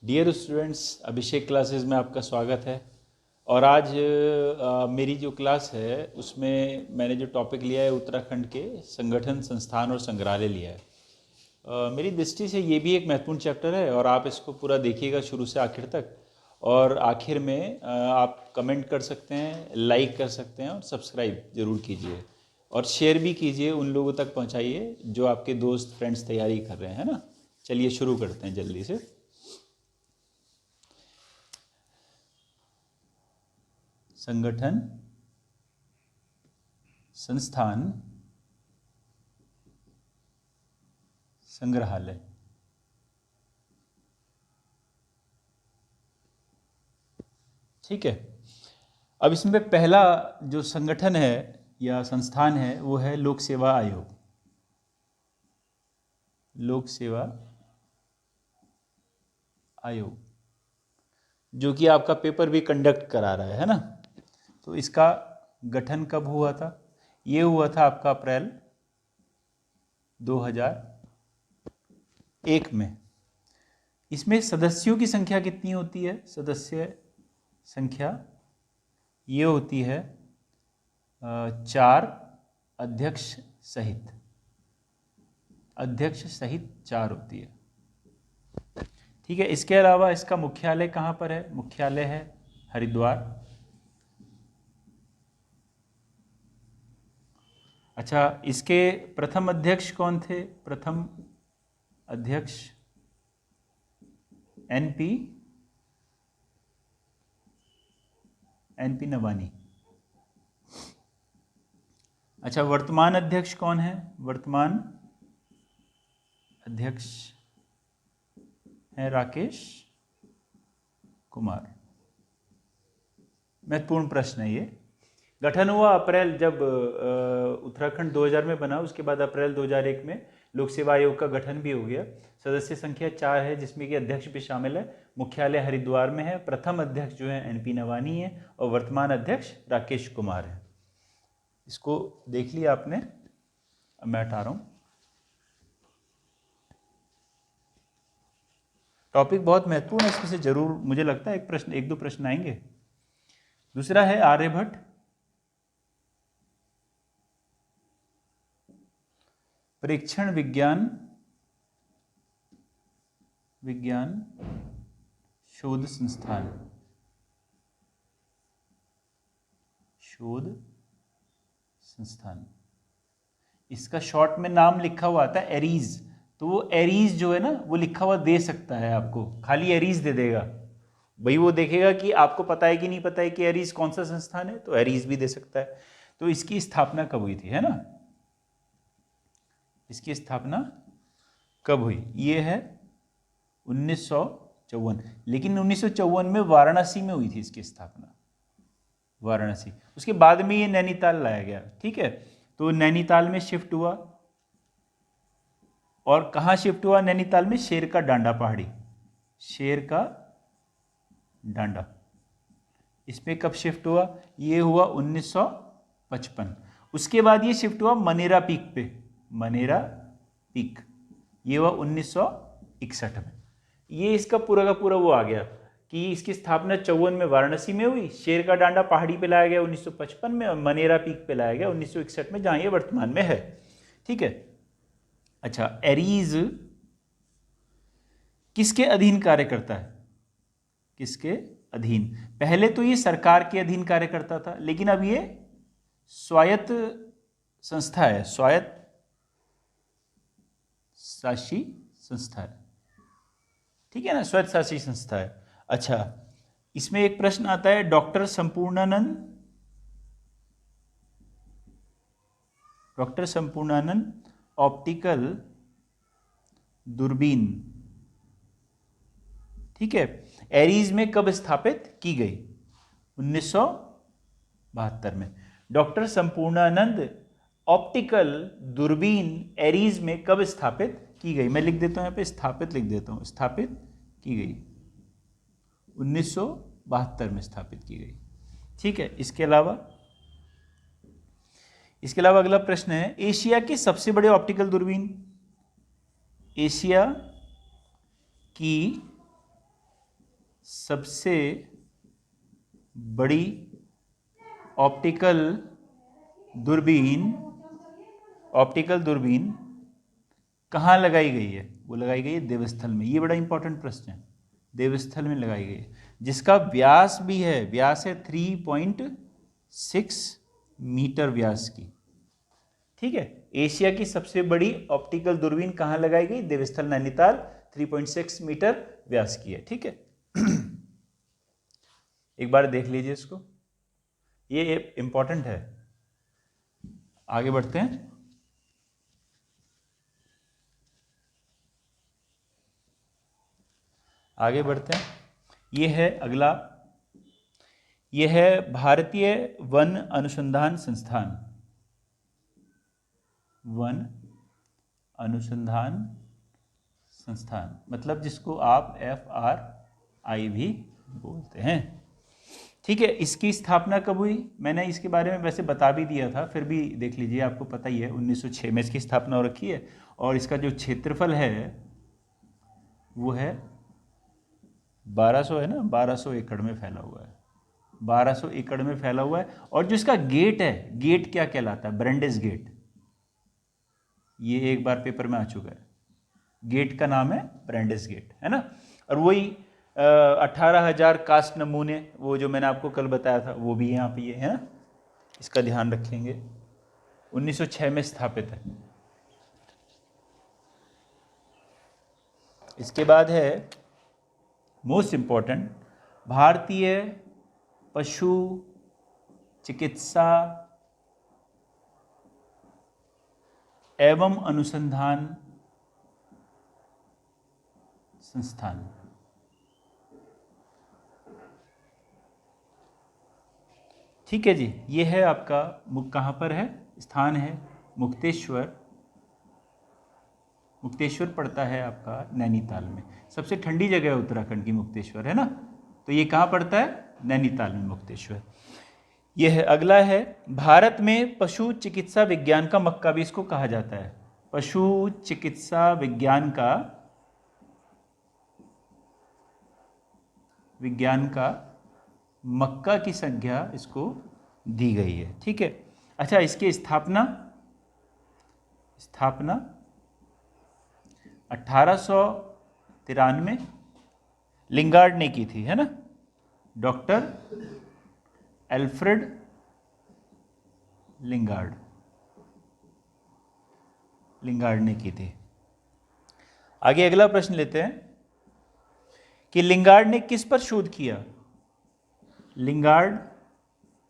Dear students, अभिषेक classes में आपका स्वागत है। और आज मेरी जो क्लास है उसमें मैंने जो टॉपिक लिया है उत्तराखंड के संगठन, संस्थान और संग्रहालय लिया है। मेरी दृष्टि से ये भी एक महत्वपूर्ण चैप्टर है और आप इसको पूरा देखिएगा शुरू से आखिर तक। और आखिर में आप कमेंट कर सकते हैं, लाइक कर सकते हैं और सब्सक्राइब ज़रूर कीजिए और शेयर भी कीजिए, उन लोगों तक पहुंचाइए जो आपके दोस्त फ्रेंड्स तैयारी कर रहे हैं ना। चलिए शुरू करते हैं जल्दी से। संगठन, संस्थान, संग्रहालय। ठीक है, अब इसमें पहला जो संगठन है या संस्थान है वो है लोक सेवा आयोग। लोक सेवा आयोग जो कि आपका पेपर भी कंडक्ट करा रहा है ना। तो इसका गठन कब हुआ था? ये हुआ था आपका अप्रैल 2001 में। इसमें सदस्यों की संख्या कितनी होती है? सदस्य संख्या ये होती है 4 अध्यक्ष सहित। अध्यक्ष सहित 4 होती है। ठीक है, इसके अलावा इसका मुख्यालय कहाँ पर है? मुख्यालय है हरिद्वार। अच्छा, इसके प्रथम अध्यक्ष कौन थे? प्रथम अध्यक्ष एनपी नवानी। अच्छा, वर्तमान अध्यक्ष कौन है? वर्तमान अध्यक्ष है राकेश कुमार। महत्वपूर्ण प्रश्न है ये। गठन हुआ अप्रैल, जब उत्तराखंड 2000 में बना, उसके बाद अप्रैल 2001 में लोक सेवा आयोग का गठन भी हो गया। सदस्य संख्या 4 है जिसमें कि अध्यक्ष भी शामिल है। मुख्यालय हरिद्वार में है। प्रथम अध्यक्ष जो है एनपी नवानी है और वर्तमान अध्यक्ष राकेश कुमार है। इसको देख लिया आपने। अब मैं हटा रहा हूँ। टॉपिक बहुत महत्वपूर्ण है, इसमें से जरूर मुझे लगता है एक दो प्रश्न आएंगे। दूसरा है आर्यभट्ट। परीक्षण विज्ञान शोध संस्थान। इसका शॉर्ट में नाम लिखा हुआ आता है एरीज। तो वो एरीज जो है ना, वो लिखा हुआ दे सकता है आपको, खाली एरीज दे देगा भाई। वो देखेगा कि आपको पता है कि नहीं पता है कि एरीज कौन सा संस्थान है, तो एरीज भी दे सकता है। तो इसकी स्थापना कब हुई थी, है ना? इसकी स्थापना कब हुई? ये है 1954। लेकिन 1954 में वाराणसी में हुई थी इसकी स्थापना। वाराणसी। उसके बाद में ये नैनीताल लाया गया। ठीक है, तो नैनीताल में शिफ्ट हुआ। और कहाँ शिफ्ट हुआ नैनीताल में? शेर का डांडा पहाड़ी। शेर का डांडा, इसमें कब शिफ्ट हुआ? ये हुआ 1955। उसके बाद ये शिफ्ट हुआ मनेरा पीक पे। मनेरा पीक ये हुआ 1961 में। ये इसका पूरा का पूरा वो आ गया कि इसकी स्थापना 54 में वाराणसी में हुई, शेर का डांडा पहाड़ी पे लाया गया 1955 में, और मनेरा पीक पे लाया गया 1961 में, जहां ये वर्तमान में है। ठीक है। अच्छा, एरीज किसके अधीन कार्य करता है? किसके अधीन? पहले तो ये सरकार के अधीन कार्य करता था, लेकिन अब ये स्वायत्त संस्था है। स्वायत्त शासी संस्था है। ठीक है ना, स्वायत्त शासी संस्था है। अच्छा, इसमें एक प्रश्न आता है, डॉक्टर संपूर्णानंद ऑप्टिकल दूरबीन, ठीक है, एरीज में कब स्थापित की गई? 1972 में। डॉक्टर संपूर्णानंद ऑप्टिकल दूरबीन एरीज में कब स्थापित की गई? मैं लिख देता हूं यहाँ पे, स्थापित लिख देता हूं। स्थापित की गई 1972 में स्थापित की गई। ठीक है। इसके अलावा अगला प्रश्न है, एशिया की सबसे बड़े ऑप्टिकल दूरबीन। एशिया की सबसे बड़ी ऑप्टिकल दूरबीन कहाँ लगाई गई है? वो लगाई गई है देवस्थल में। ये बड़ा इंपॉर्टेंट प्रश्न है। देवस्थल में लगाई गई है, जिसका व्यास भी है, व्यास है 3.6 मीटर व्यास की। ठीक है, एशिया की सबसे बड़ी ऑप्टिकल दूरबीन कहाँ लगाई गई? देवस्थल नैनीताल, 3.6 मीटर व्यास की है। ठीक है, एक बार देख लीजिए इसको, ये इंपॉर्टेंट है। आगे बढ़ते हैं। ये है अगला, ये है भारतीय वन अनुसंधान संस्थान। वन अनुसंधान संस्थान मतलब जिसको आप FRI भी बोलते हैं। ठीक है, इसकी स्थापना कब हुई? मैंने इसके बारे में वैसे बता भी दिया था, फिर भी देख लीजिए, आपको पता ही है 1906 में इसकी स्थापना हो रखी है। और इसका जो क्षेत्रफल है वो है 1200 है ना, 1200 एकड़ में फैला हुआ है। 1200 एकड़ में फैला हुआ है। और जो इसका गेट है, गेट क्या कहलाता है? ब्रांडेज गेट। ये एक बार पेपर में आ चुका है। गेट का नाम है ब्रांडेज गेट, है ना। और वही 18,000 कास्ट नमूने, वो जो मैंने आपको कल बताया था, वो भी यहाँ पे ये है ना, इसका ध्यान रखेंगे। 1906 में स्थापित है। इसके बाद है मोस्ट इंपॉर्टेंट, भारतीय पशु चिकित्सा एवं अनुसंधान संस्थान। ठीक है जी, ये है आपका कहाँ पर है? स्थान है मुक्तेश्वर। मुक्तेश्वर पड़ता है आपका नैनीताल में। सबसे ठंडी जगह है उत्तराखंड की मुक्तेश्वर, है ना। तो ये कहाँ पड़ता है? नैनीताल में मुक्तेश्वर। ये है अगला है, भारत में पशु चिकित्सा विज्ञान का मक्का भी इसको कहा जाता है। पशु चिकित्सा विज्ञान का मक्का की संज्ञा इसको दी गई है। ठीक है, अच्छा, इसकी स्थापना 1893 लिंगार्ड ने की थी, है ना। डॉक्टर एल्फ्रेड लिंगार्ड ने की थी। आगे अगला प्रश्न लेते हैं कि लिंगार्ड ने किस पर शोध किया? लिंगार्ड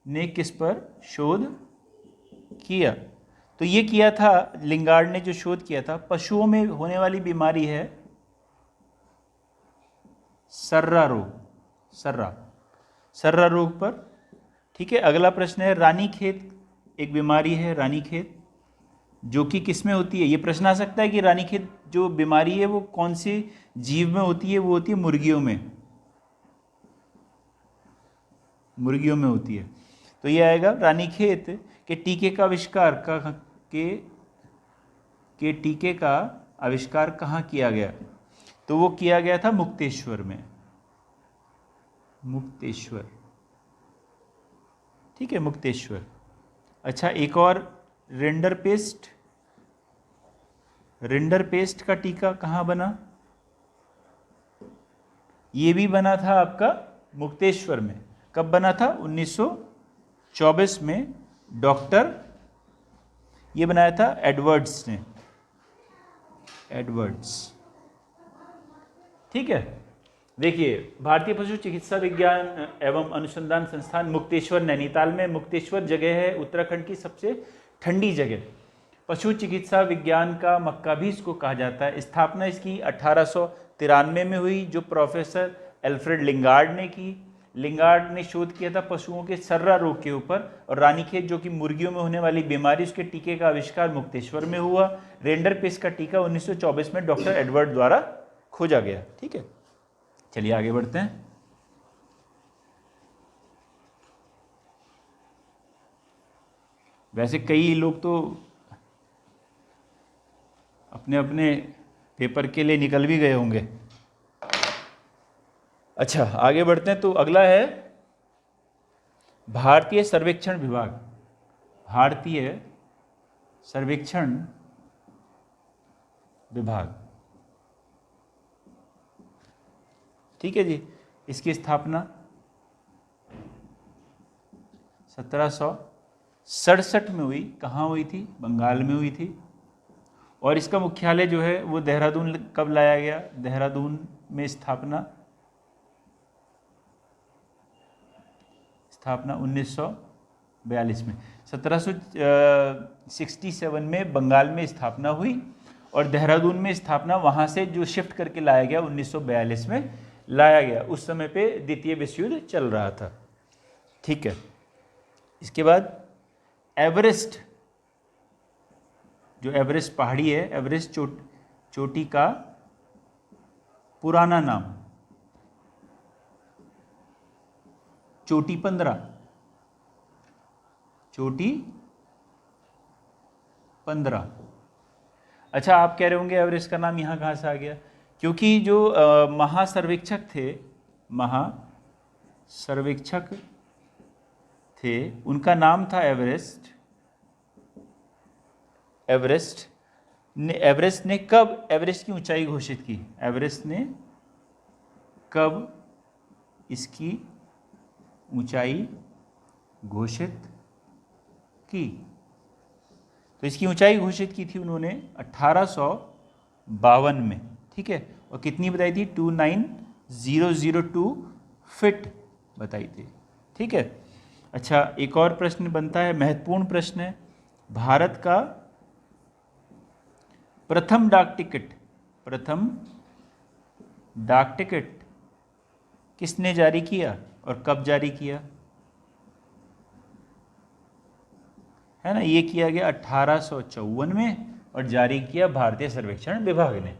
ने किस पर शोध किया? तो ये किया था, लिंगार्ड ने जो शोध किया था, पशुओं में होने वाली बीमारी है सर्रा रोग पर। ठीक है, अगला प्रश्न है, रानीखेत एक बीमारी है, रानीखेत, जो कि किस में होती है? ये प्रश्न आ सकता है कि रानीखेत जो बीमारी है वो कौन सी जीव में होती है? वो होती है मुर्गियों में होती है। तो ये आएगा, रानीखेत के टीके का आविष्कार टीके का आविष्कार कहाँ किया गया? तो वो किया गया था मुक्तेश्वर में। ठीक है, मुक्तेश्वर। अच्छा, एक और, रिंडर पेस्ट का टीका कहाँ बना? ये भी बना था आपका मुक्तेश्वर में। कब बना था? 1924 में। डॉक्टर, ये बनाया था एडवर्ड्स ने। ठीक है, देखिए, भारतीय पशु चिकित्सा विज्ञान एवं अनुसंधान संस्थान मुक्तेश्वर नैनीताल में। मुक्तेश्वर जगह है उत्तराखंड की सबसे ठंडी जगह। पशु चिकित्सा विज्ञान का मक्का भी इसको कहा जाता है। स्थापना इसकी 1893 में हुई, जो प्रोफेसर एल्फ्रेड लिंगार्ड ने की। लिंगार्ड ने शोध किया था पशुओं के सर्रा रोग के ऊपर। और रानीखेत जो कि मुर्गियों में होने वाली बीमारी, उसके टीके का आविष्कार मुक्तेश्वर में हुआ। रेंडर पेस्ट का टीका 1924 में डॉक्टर एडवर्ड द्वारा खोजा गया। ठीक है, चलिए आगे बढ़ते हैं। वैसे कई लोग तो अपने अपने पेपर के लिए निकल भी गए होंगे। अच्छा आगे बढ़ते हैं। तो अगला है भारतीय सर्वेक्षण विभाग। भारतीय सर्वेक्षण विभाग, ठीक है जी। इसकी स्थापना 1767 में हुई। कहाँ हुई थी? बंगाल में हुई थी। और इसका मुख्यालय जो है वो देहरादून कब लाया गया? देहरादून में स्थापना 1942 में। 1767 में बंगाल में स्थापना हुई और देहरादून में स्थापना वहाँ से जो शिफ्ट करके लाया गया 1942 में लाया गया। उस समय पे द्वितीय विश्व युद्ध चल रहा था, ठीक है। इसके बाद एवरेस्ट, जो एवरेस्ट पहाड़ी है, एवरेस्ट चोटी का पुराना नाम चोटी 15। चोटी 15। अच्छा आप कह रहे होंगे एवरेस्ट का नाम यहाँ कहाँ से आ गया? क्योंकि जो महासर्वेक्षक थे उनका नाम था एवरेस्ट। एवरेस्ट ने कब एवरेस्ट की ऊंचाई घोषित की? एवरेस्ट ने कब इसकी ऊंचाई घोषित की? तो इसकी ऊंचाई घोषित की थी उन्होंने 1852 में, ठीक है। और कितनी बताई थी? 29002 फीट बताई थी, ठीक है। अच्छा एक और प्रश्न बनता है, महत्वपूर्ण प्रश्न है। भारत का प्रथम डाक टिकट किसने जारी किया और कब जारी किया? है ना, ये किया गया 1854 में और जारी किया भारतीय सर्वेक्षण विभाग ने।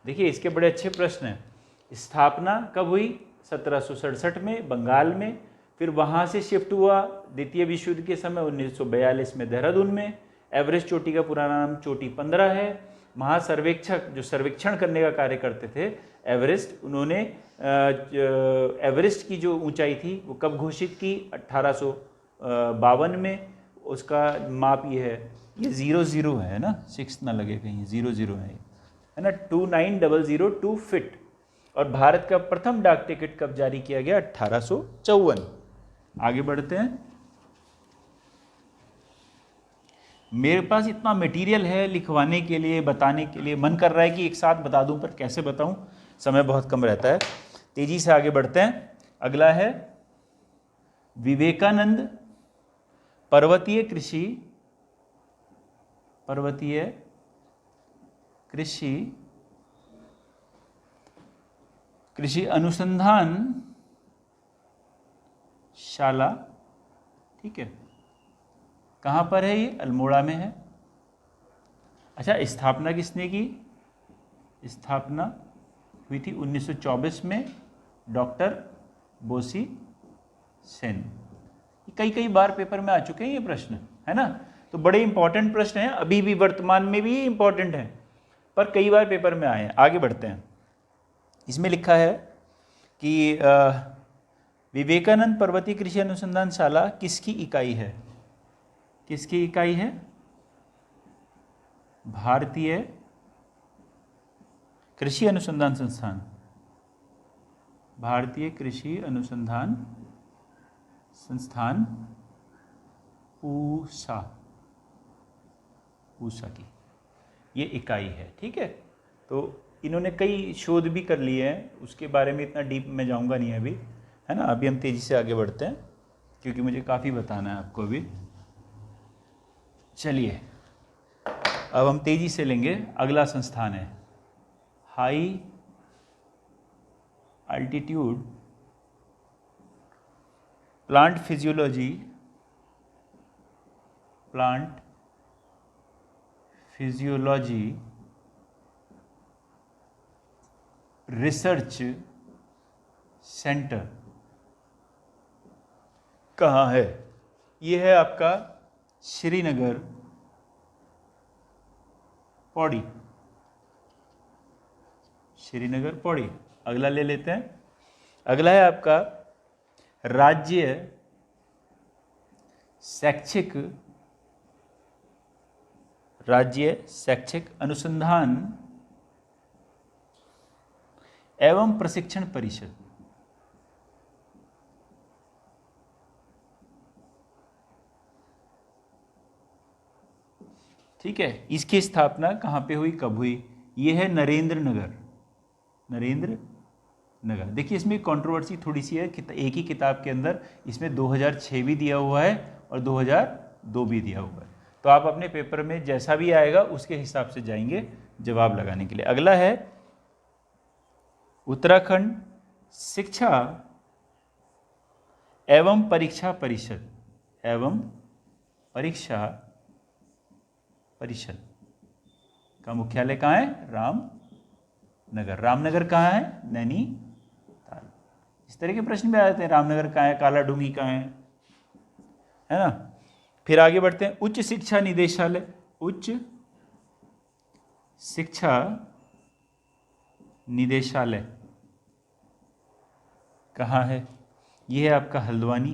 देखिए इसके बड़े अच्छे प्रश्न हैं। स्थापना कब हुई? 1767 में बंगाल में, फिर वहाँ से शिफ्ट हुआ द्वितीय विश्व युद्ध के समय 1942 में देहरादून में। एवरेस्ट चोटी का पुराना नाम चोटी 15 है। महासर्वेक्षक जो सर्वेक्षण करने का कार्य करते थे एवरेस्ट, उन्होंने एवरेस्ट की जो ऊंचाई थी वो कब घोषित की? 1852 में। उसका माप ये है, ये 00 है ना, 6 ना लगे कहीं, 00 है ना, 29002 फीट। और भारत का प्रथम डाक टिकट कब जारी किया गया? 1854। आगे बढ़ते हैं। मेरे पास इतना मटेरियल है लिखवाने के लिए, बताने के लिए, मन कर रहा है कि एक साथ बता दूं, पर कैसे बताऊं, समय बहुत कम रहता है। तेजी से आगे बढ़ते हैं। अगला है विवेकानंद पर्वतीय कृषि अनुसंधान शाला, ठीक है। कहाँ पर है ये? अल्मोड़ा में है। अच्छा स्थापना किसने की? स्थापना हुई थी 1924 में, डॉक्टर बोसी सेन। कई बार पेपर में आ चुके हैं ये प्रश्न, है ना। तो बड़े इंपॉर्टेंट प्रश्न हैं, अभी भी वर्तमान में भी इंपॉर्टेंट हैं, पर कई बार पेपर में आए हैं। आगे बढ़ते हैं। इसमें लिखा है कि विवेकानंद पर्वतीय कृषि अनुसंधान शाला किसकी इकाई है? किसकी इकाई है? भारतीय कृषि अनुसंधान संस्थान, भारतीय कृषि अनुसंधान संस्थान पूसा की ये इकाई है, ठीक है। तो इन्होंने कई शोध भी कर लिए हैं, उसके बारे में इतना डीप में जाऊंगा नहीं अभी, है ना। अभी हम तेजी से आगे बढ़ते हैं क्योंकि मुझे काफ़ी बताना है आपको अभी। चलिए अब हम तेजी से लेंगे। अगला संस्थान है high altitude plant physiology research centre. कहाँ है? ये है आपका श्रीनगर पौड़ी। अगला ले लेते हैं अगला है आपका राज्य शैक्षिक अनुसंधान एवं प्रशिक्षण परिषद। ठीक है, इसकी स्थापना कहाँ पे हुई, कब हुई? ये है नरेंद्र नगर। देखिए इसमें कंट्रोवर्सी थोड़ी सी है, एक ही किताब के अंदर इसमें 2006 भी दिया हुआ है और 2002 भी दिया हुआ है। तो आप अपने पेपर में जैसा भी आएगा उसके हिसाब से जाएंगे जवाब लगाने के लिए। अगला है उत्तराखंड शिक्षा एवं परीक्षा परिषद का मुख्यालय कहाँ है? रामनगर कहाँ है? नैनीताल। इस तरह के प्रश्न भी आ जाते हैं, रामनगर कहाँ है, काला डूंगी कहाँ है ना। फिर आगे बढ़ते हैं, उच्च शिक्षा निदेशालय कहाँ है? ये है आपका हल्द्वानी।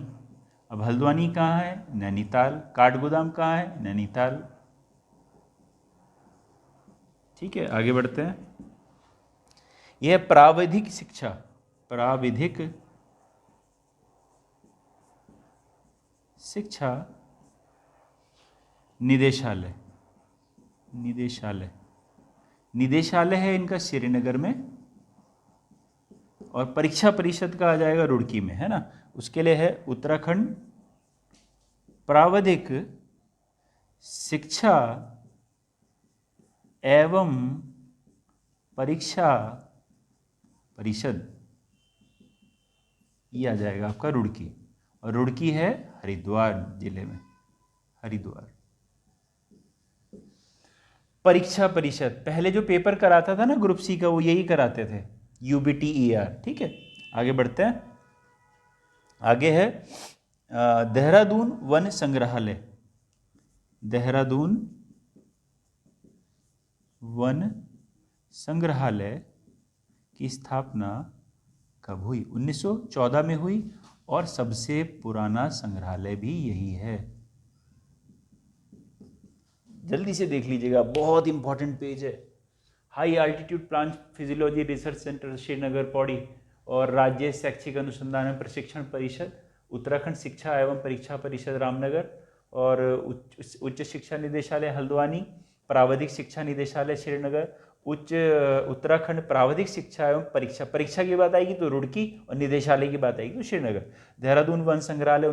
अब हल्द्वानी कहाँ है? नैनीताल। काठगोदाम कहाँ है? नैनीताल। ठीक है, आगे बढ़ते हैं। यह प्राविधिक शिक्षा निदेशालय है इनका श्रीनगर में, और परीक्षा परिषद का आ जाएगा रुड़की में, है ना। उसके लिए है उत्तराखंड प्राविधिक शिक्षा एवं परीक्षा परिषद, ये आ जाएगा आपका रुड़की, और रुड़की है हरिद्वार जिले में, हरिद्वार। परीक्षा परिषद पहले जो पेपर कराता था ना ग्रुप सी का, वो यही कराते थे, UBTER। ठीक है, आगे बढ़ते हैं। आगे है देहरादून वन संग्रहालय। देहरादून वन संग्रहालय की स्थापना कब हुई? 1914 में हुई, और सबसे पुराना संग्रहालय भी यही है। जल्दी से देख लीजिएगा, बहुत इंपॉर्टेंट पेज है। High altitude plant physiology research centre Srinagar Pauri, और राज्य शैक्षिक अनुसंधान एवं प्रशिक्षण परिषद, उत्तराखंड शिक्षा एवं परीक्षा परिषद रामनगर, और उच्च शिक्षा निदेशालय हल्द्वानी, प्राविधिक शिक्षा निदेशालय श्रीनगर, उत्तराखंड प्राविधिक शिक्षा एवं परीक्षा की बात आएगी तो रुड़की, और निदेशालय की बात आएगी तो श्रीनगर। देहरादून वन संग्रहालय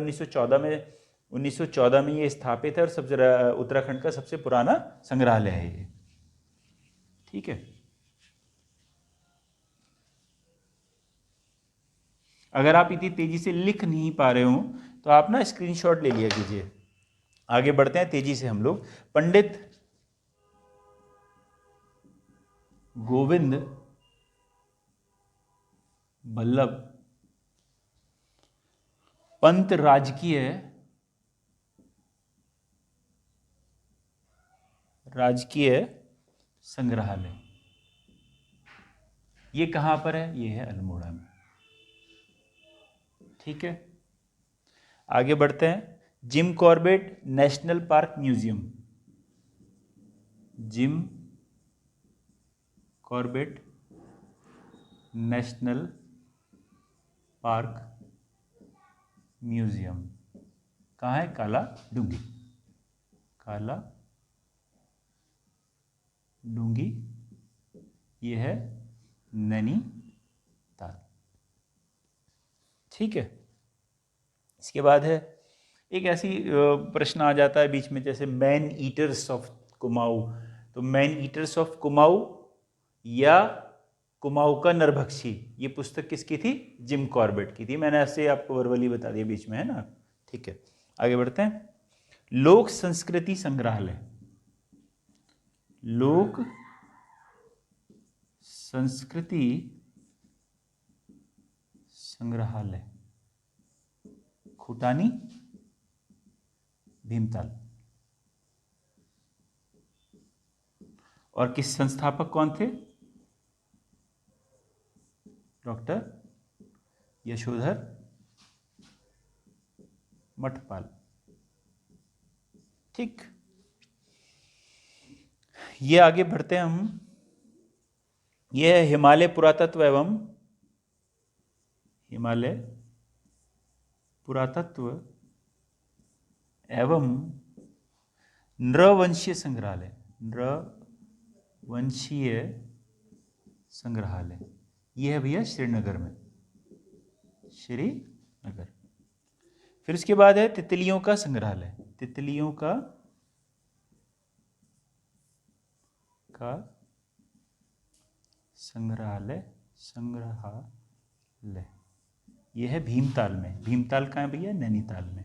1914 में ये स्थापित है, और सबसे उत्तराखंड का सबसे पुराना संग्रहालय है ये। ठीक है, अगर आप इतनी तेजी से लिख नहीं पा रहे हो तो आप ना स्क्रीनशॉट ले लिया कीजिए। आगे बढ़ते हैं तेजी से हम लोग। पंडित गोविंद बल्लभ पंत राजकीय संग्रहालय, ये कहां पर है? ये है अल्मोड़ा में। ठीक है, आगे बढ़ते हैं। Jim Corbett national park museum. Jim Corbett national park museum कहाँ है? काला डूंगी, ये है नैनीताल। ठीक है, इसके बाद है एक ऐसी प्रश्न आ जाता है बीच में, जैसे मैन ईटर्स ऑफ कुमाऊं। तो मैन ईटर्स ऑफ कुमाऊं या कुमाऊं का नरभक्षी, ये पुस्तक किसकी थी? जिम कॉर्बेट की थी। मैंने ऐसे आपको वर्बली बता दिया बीच में, है ना। ठीक है, आगे बढ़ते हैं। लोक संस्कृति संग्रहालय। लोक संस्कृति संग्रहालय खुटानी भीमताल। और किस संस्थापक कौन थे? डॉक्टर यशोधर मठपाल। ठीक, ये आगे बढ़ते हैं हम। ये है हिमालय पुरातत्व एवं नृवंशीय संग्रहालय। नृवंशीय संग्रहालय ये है भैया श्रीनगर में, श्रीनगर। फिर उसके बाद है तितलियों का संग्रहालय। तितलियों का संग्रहालय यह है भीमताल में। भीमताल कहाँ है भैया? नैनीताल में।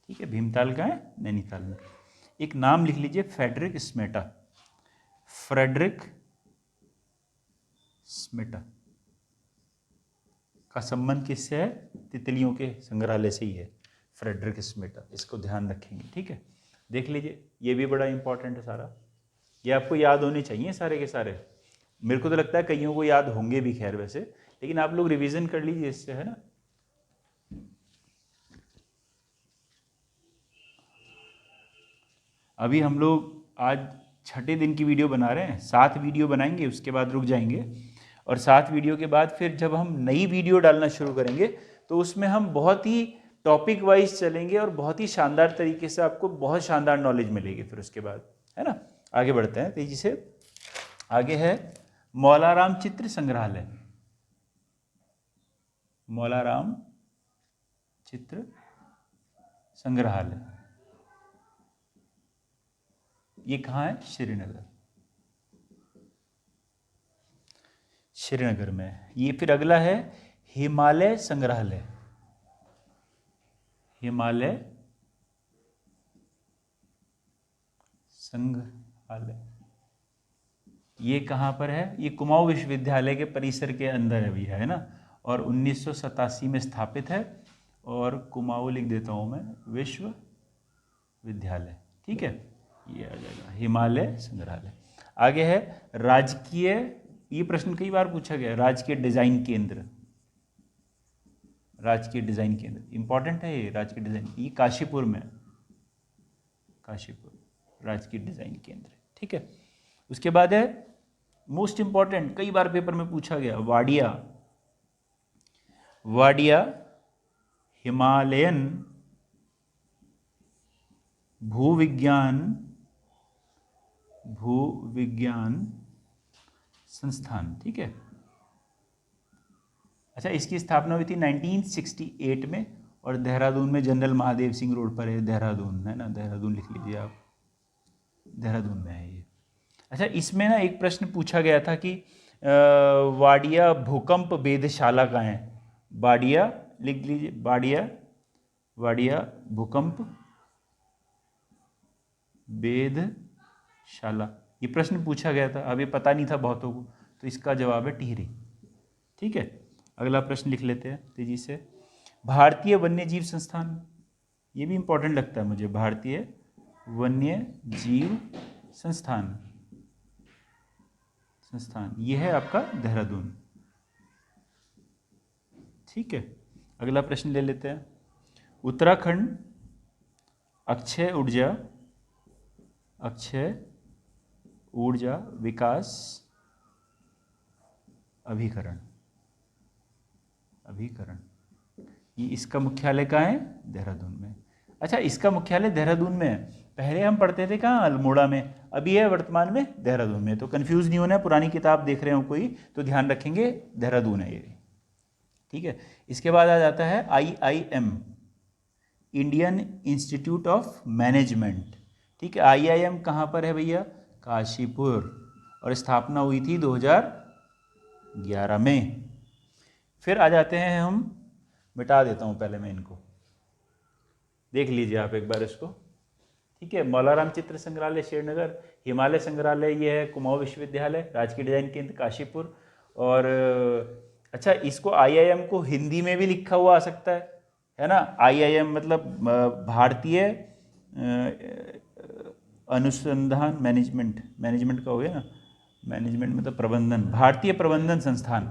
ठीक है, भीमताल कहाँ है? नैनीताल में। एक नाम लिख लीजिए, फ्रेडरिक स्मेटा। फ्रेडरिक स्मेटा का संबंध किससे है? तितलियों के संग्रहालय से ही है, फ्रेडरिक स्मेटा। इसको ध्यान रखेंगे, ठीक है। देख लीजिए, ये भी बड़ा इंपॉर्टेंट है सारा, ये आपको याद होने चाहिए सारे के सारे। मेरे को तो लगता है कईयों को याद होंगे भी खैर वैसे, लेकिन आप लोग रिवीजन कर लीजिए इससे, है ना। अभी हम लोग आज छठे दिन की वीडियो बना रहे हैं, 7 वीडियो बनाएंगे, उसके बाद रुक जाएंगे। और 7 वीडियो के बाद फिर जब हम नई वीडियो डालना शुरू करेंगे तो उसमें हम बहुत ही टॉपिक वाइज चलेंगे और बहुत ही शानदार तरीके से आपको बहुत शानदार नॉलेज मिलेगी फिर उसके बाद, है ना। आगे बढ़ते हैं तेजी से। आगे है मौलाराम चित्र संग्रहालय। मौलाराम चित्र संग्रहालय ये कहाँ है? श्रीनगर। श्रीनगर में। ये फिर अगला है हिमालय संग्रहालय। हिमालय संग्रहालय ये कहाँ पर है? ये कुमाऊं विश्वविद्यालय के परिसर के अंदर है भैया, है ना। और 1987 में स्थापित है। और कुमाऊं लिख देता हूँ मैं, विश्वविद्यालय, ठीक है। ये आ जाएगा हिमालय संग्रहालय। आगे है राजकीय, ये प्रश्न कई बार पूछा गया, राजकीय डिजाइन केंद्र। राजकीय डिजाइन केंद्र इंपॉर्टेंट है ये, राजकीय डिजाइन, ये काशीपुर में, काशीपुर राजकीय डिजाइन केंद्र, ठीक है। उसके बाद है मोस्ट इंपॉर्टेंट, कई बार पेपर में पूछा गया, वाडिया। वाडिया हिमालयन भूविज्ञान संस्थान, ठीक है। अच्छा, इसकी स्थापना हुई थी 1968 में और देहरादून में, जनरल महादेव सिंह रोड पर है, देहरादून, है ना। देहरादून लिख लीजिए आप, देहरादून में है ये। अच्छा, इसमें ना एक प्रश्न पूछा गया था कि वाडिया भूकंप वेधशाला कहाँ है? वाडिया लिख लीजिए, वाडिया भूकंप वेधशाला, ये प्रश्न पूछा गया था। अभी पता नहीं था बहुतों को, तो इसका जवाब है टिहरी, ठीक है। अगला प्रश्न लिख लेते हैं तेजी से। भारतीय वन्यजीव संस्थान, ये भी इंपॉर्टेंट लगता है मुझे। भारतीय वन्यजीव संस्थान ये है आपका देहरादून, ठीक है। अगला प्रश्न ले लेते हैं। उत्तराखंड अक्षय ऊर्जा विकास अभिकरण, ये इसका मुख्यालय कहाँ है? देहरादून में। अच्छा, इसका मुख्यालय देहरादून में है। पहले हम पढ़ते थे कहाँ? अल्मोड़ा में, अभी है वर्तमान में देहरादून में। तो कंफ्यूज नहीं होना है, पुरानी किताब देख रहे हो कोई तो ध्यान रखेंगे देहरादून है ये, ठीक है। इसके बाद आ जाता है IIM, Indian institute of management, ठीक है। IIM कहाँ पर है भैया? काशीपुर, और स्थापना हुई थी 2011 में। फिर आ जाते हैं हम, मिटा देता हूँ पहले मैं इनको, देख लीजिए आप एक बार इसको, ठीक है। मौलाराम चित्र संग्रहालय श्रीनगर, हिमालय संग्रहालय ये है कुमाऊं विश्वविद्यालय, राजकीय डिजाइन केंद्र काशीपुर। और अच्छा, इसको IIM को हिंदी में भी लिखा हुआ आ सकता है ना। IIM मतलब भारतीय अनुसंधान मैनेजमेंट का हो गया ना, मैनेजमेंट मतलब प्रबंधन, भारतीय प्रबंधन संस्थान,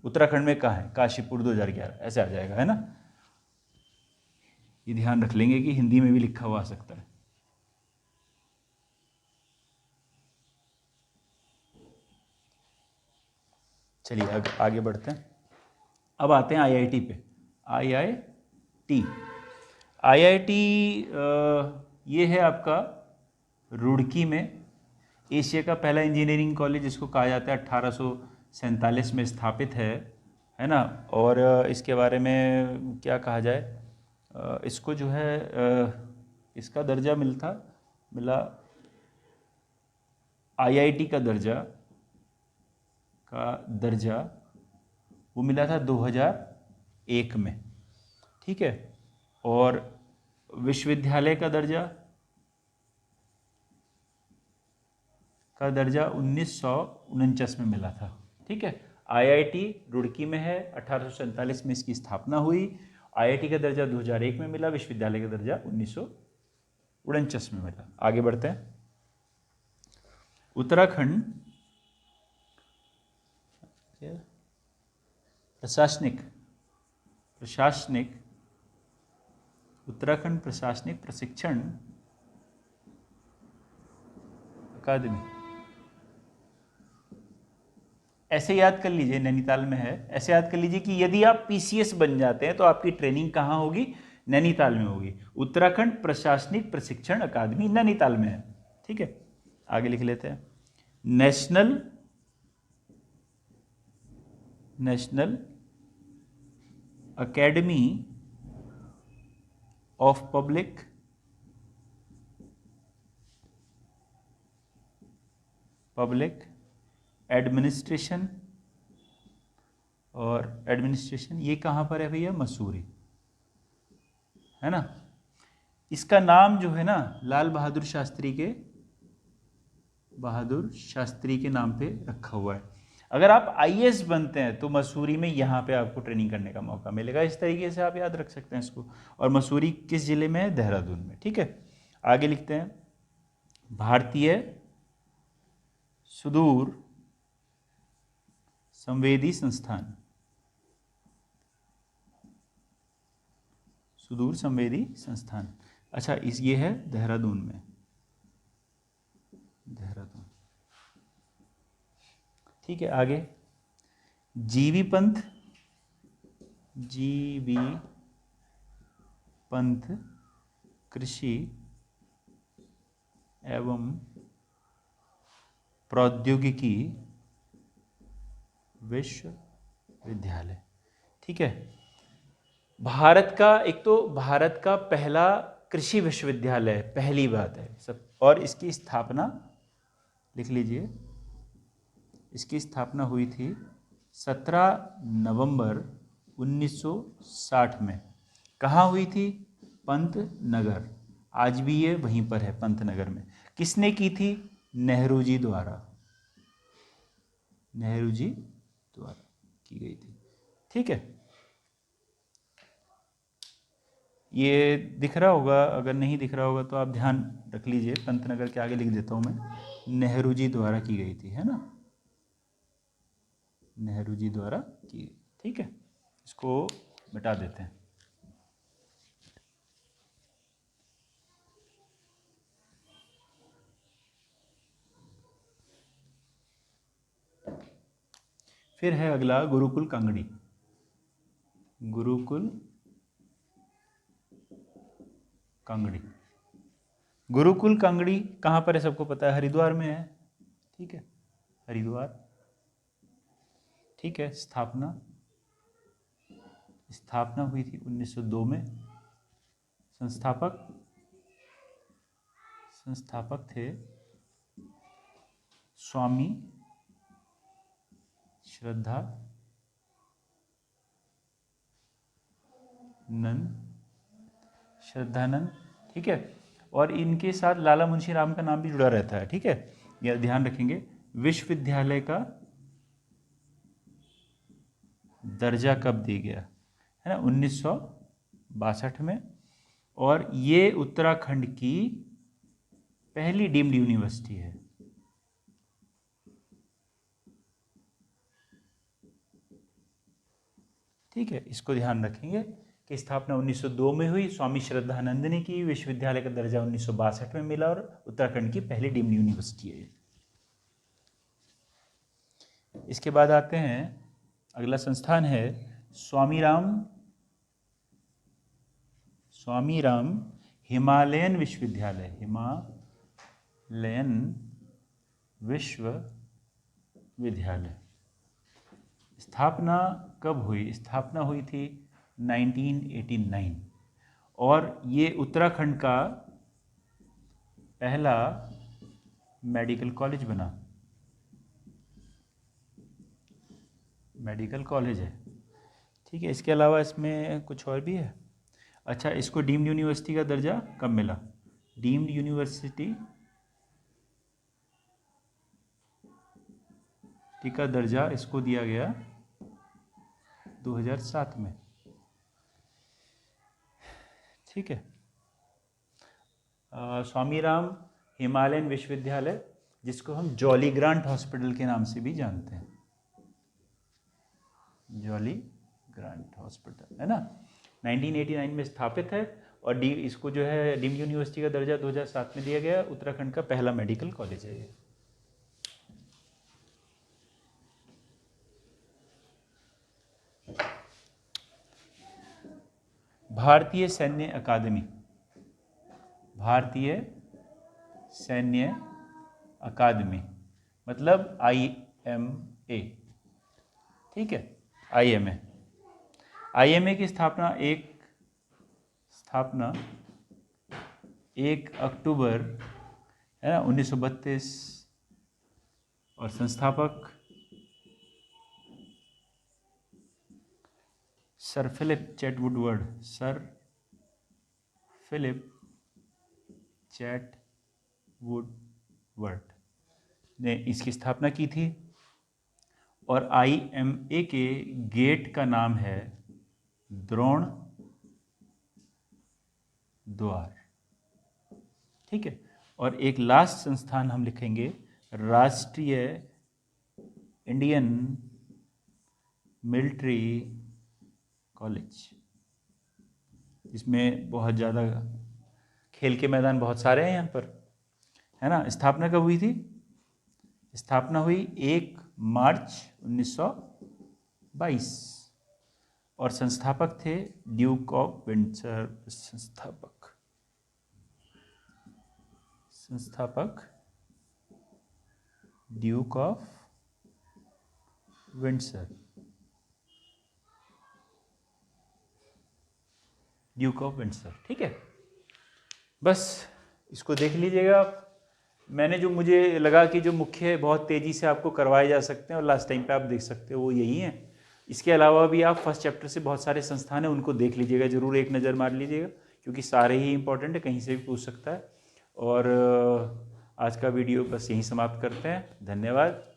उत्तराखंड में कहाँ है, काशीपुर 2011 ऐसे आ जाएगा, है ना। ये ध्यान रख लेंगे कि हिंदी में भी लिखा हुआ आ सकता है। चलिए आगे बढ़ते हैं। अब आते हैं आईआईटी पे। आईआईटी ये है आपका रुड़की में, एशिया का पहला इंजीनियरिंग कॉलेज जिसको कहा जाता है, 1847 में स्थापित है ना। और इसके बारे में क्या कहा जाए, इसको जो है इसका दर्जा मिला आईआईटी का दर्जा वो मिला था 2001 में, ठीक है। और विश्वविद्यालय का दर्जा 1949 में मिला था, ठीक है। आईआईटी रुड़की में है, 1847 में इसकी स्थापना हुई। आईआईटी का दर्जा 2001 में मिला, विश्वविद्यालय का दर्जा 1949 में मिला। आगे बढ़ते हैं। उत्तराखंड उत्तराखंड प्रशासनिक प्रशिक्षण अकादमी, ऐसे याद कर लीजिए, नैनीताल में है। ऐसे याद कर लीजिए कि यदि आप पीसीएस बन जाते हैं तो आपकी ट्रेनिंग कहाँ होगी, नैनीताल में होगी। उत्तराखंड प्रशासनिक प्रशिक्षण अकादमी नैनीताल में है, ठीक है। आगे लिख लेते हैं। National academy of public administration, और एडमिनिस्ट्रेशन ये कहाँ पर है भैया, मसूरी, है ना। इसका नाम जो है ना लाल बहादुर शास्त्री के नाम पे रखा हुआ है। अगर आप आईएएस बनते हैं तो मसूरी में यहाँ पे आपको ट्रेनिंग करने का मौका मिलेगा। इस तरीके से आप याद रख सकते हैं इसको। और मसूरी किस जिले में है, देहरादून में, ठीक है। आगे लिखते हैं। भारतीय सुदूर संवेदी संस्थान, अच्छा ये है देहरादून में, ठीक है। आगे जीवी पंत कृषि एवं प्रौद्योगिकी विश्वविद्यालय, ठीक है। भारत का पहला कृषि विश्वविद्यालय, पहली बात है सब। और इसकी स्थापना लिख लीजिए, इसकी स्थापना हुई थी 17 नवंबर 1960 में। कहाँ हुई थी, पंतनगर, आज भी ये वहीं पर है, पंतनगर में। किसने की थी, नेहरू जी द्वारा की गई थी, ठीक है। ये दिख रहा होगा, अगर नहीं दिख रहा होगा तो आप ध्यान रख लीजिए। पंतनगर के आगे लिख देता हूँ मैं, नेहरू जी द्वारा की गई थी, है ना, नेहरू जी द्वारा की, ठीक है। इसको मिटा देते हैं। फिर है अगला गुरुकुल कांगड़ी। गुरुकुल कांगड़ी कहाँ पर है, सबको पता है, हरिद्वार में है, ठीक है, हरिद्वार, ठीक है। स्थापना हुई थी 1902 में। संस्थापक थे स्वामी श्रद्धानंद, ठीक है। और इनके साथ लाला मुंशी राम का नाम भी जुड़ा रहता है, ठीक है, यह ध्यान रखेंगे। विश्वविद्यालय का दर्जा कब दिया गया, है ना, 1962 में। और ये उत्तराखंड की पहली डीम्ड यूनिवर्सिटी है, ठीक है, इसको ध्यान रखेंगे कि स्थापना 1902 में हुई, स्वामी श्रद्धानंद ने की, विश्वविद्यालय का दर्जा 1962 में मिला और उत्तराखंड की पहली डीम्ड यूनिवर्सिटी है। इसके बाद आते हैं, अगला संस्थान है स्वामीराम हिमालयन विश्वविद्यालय, हिमालयन विश्वविद्यालय। स्थापना कब हुई? स्थापना हुई थी 1989 और ये उत्तराखंड का पहला मेडिकल कॉलेज बना, मेडिकल कॉलेज है। ठीक है, इसके अलावा इसमें कुछ और भी है। अच्छा, इसको डीम्ड यूनिवर्सिटी का दर्जा कब मिला? डीम्ड यूनिवर्सिटी का दर्जा इसको दिया गया 2007 में। ठीक है, स्वामीराम हिमालयन विश्वविद्यालय, जिसको हम जॉली ग्रांट हॉस्पिटल के नाम से भी जानते हैं, जॉली ग्रांट हॉस्पिटल, है ना, 1989 में स्थापित है और इसको जो है डीम्ड यूनिवर्सिटी का दर्जा 2007 में दिया गया। उत्तराखंड का पहला मेडिकल कॉलेज है ये। भारतीय सैन्य अकादमी, भारतीय सैन्य अकादमी मतलब IMA। ठीक है, IMA की स्थापना 1 अक्टूबर है ना 1932 और संस्थापक सर फिलिप चैटवुडवर्ड ने इसकी स्थापना की थी और IMA के गेट का नाम है द्रोण द्वार। ठीक है, और एक लास्ट संस्थान हम लिखेंगे, राष्ट्रीय इंडियन मिलिट्री कॉलेज। इसमें बहुत ज़्यादा खेल के मैदान बहुत सारे हैं यहाँ पर, है ना। स्थापना कब हुई थी? स्थापना हुई 1 मार्च 1922 और संस्थापक थे ड्यूक ऑफ विंडसर। संस्थापक ड्यूक ऑफ विंडसर, ठीक है। बस इसको देख लीजिएगा आप। मैंने जो मुझे लगा कि जो मुख्य बहुत तेज़ी से आपको करवाए जा सकते हैं और लास्ट टाइम पे आप देख सकते हो वो यही है। इसके अलावा भी आप फर्स्ट चैप्टर से बहुत सारे संस्थान हैं, उनको देख लीजिएगा, ज़रूर एक नज़र मार लीजिएगा, क्योंकि सारे ही इंपॉर्टेंट है, कहीं से भी पूछ सकता है। और आज का वीडियो बस यहीं समाप्त करते हैं। धन्यवाद।